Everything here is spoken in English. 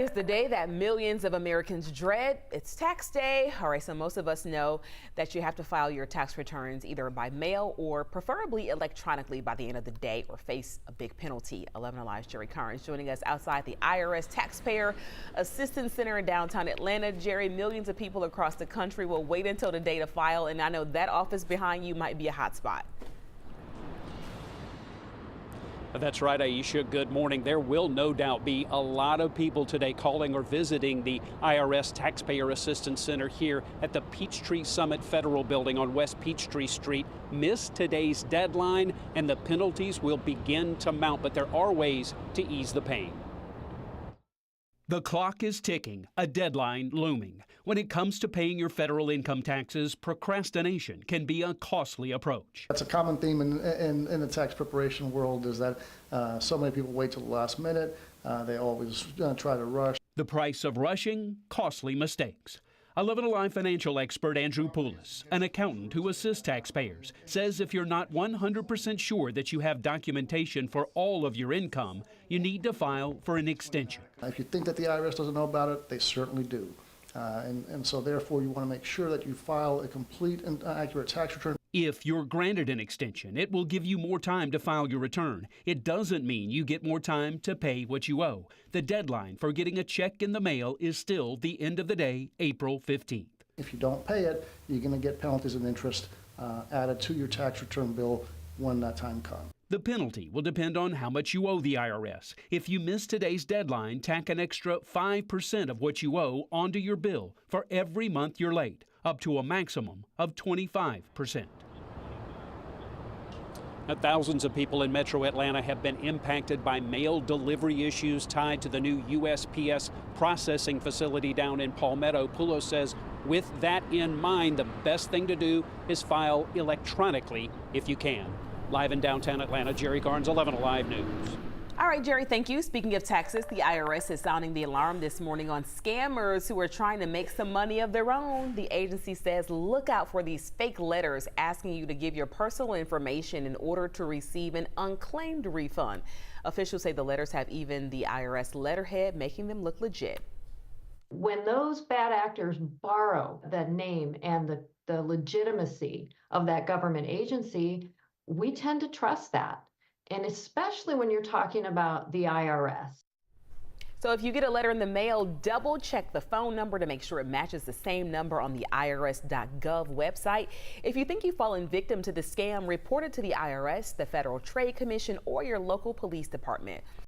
It's the day that millions of Americans dread. It's tax day. All right, so most of us know that you have to file your tax returns either by mail or preferably electronically by the end of the day or face a big penalty. 11 Alive's Jerry Carnes joining us outside the IRS Taxpayer Assistance Center in downtown Atlanta. Jerry, millions of people across the country will wait until the day to file, and I know that office behind you might be a hot spot. That's right, Aisha. Good morning. There will no doubt be a lot of people today calling or visiting the IRS Taxpayer Assistance Center here at the Peachtree Summit Federal Building on West Peachtree Street. Miss today's deadline and the penalties will begin to mount, but there are ways to ease the pain. The clock is ticking, a deadline looming. When it comes to paying your federal income taxes, procrastination can be a costly approach. That's a common theme in the tax preparation world, is that so many people wait till the last minute. They always try to rush. The price of rushing, costly mistakes. 11 Alive financial expert Andrew Poulos, an accountant who assists taxpayers, says if you're not 100% sure that you have documentation for all of your income, you need to file for an extension. If you think that the IRS doesn't know about it, they certainly do. And so therefore you want to make sure that you file a complete and accurate tax return. If you're granted an extension, it will give you more time to file your return. It doesn't mean you get more time to pay what you owe. The deadline for getting a check in the mail is still the end of the day, April 15th. If you don't pay it, you're going to get penalties and interest added to your tax return bill when that time comes. The penalty will depend on how much you owe the IRS. If you miss today's deadline, tack an extra 5% of what you owe onto your bill for every month you're late, up to a maximum of 25%. Thousands of people in metro Atlanta have been impacted by mail delivery issues tied to the new USPS processing facility down in Palmetto. Poulos says with that in mind, the best thing to do is file electronically if you can. Live in downtown Atlanta, Jerry Carnes, 11 Alive News. All right, Jerry, thank you. Speaking of taxes, the IRS is sounding the alarm this morning on scammers who are trying to make some money of their own. The agency says look out for these fake letters asking you to give your personal information in order to receive an unclaimed refund. Officials say the letters have even the IRS letterhead, making them look legit. When those bad actors borrow the name and the legitimacy of that government agency, we tend to trust that. And especially when you're talking about the IRS. So if you get a letter in the mail, double check the phone number to make sure it matches the same number on the irs.gov website. If you think you've fallen victim to the scam, report it to the IRS, the Federal Trade Commission, or your local police department.